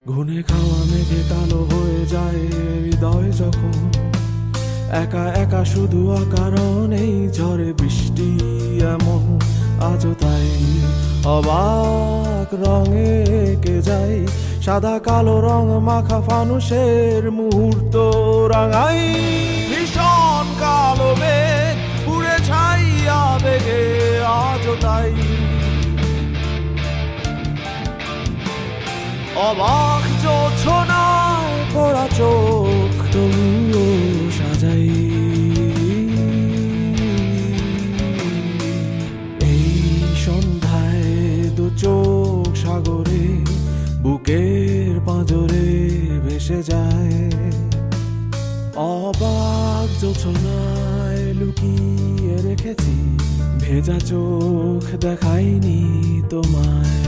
ঘুনে খাওয়া মেঘে কালো হয়ে যায় হৃদয় যখন একা একা শুধু অকারণেই ঝরে বৃষ্টি এমন আজও তাই অবাক রঙে এঁকে যায় সাদা কালো রং মাখা ফানুষের মুহূর্ত রাঙাই ভীষণ কালো মেঘ পুড়ে ছাইয়া বেগে আজও তাই অবাক জোছনায় পড়া চোখ তবুও সাজাই এই সন্ধ্যায় দু চোখ সাগরে বুকের পাঁজরে ভেসে যায় অবাক জোছনায় লুকিয়ে রেখেছি ভেজা চোখ দেখাইনি তোমায়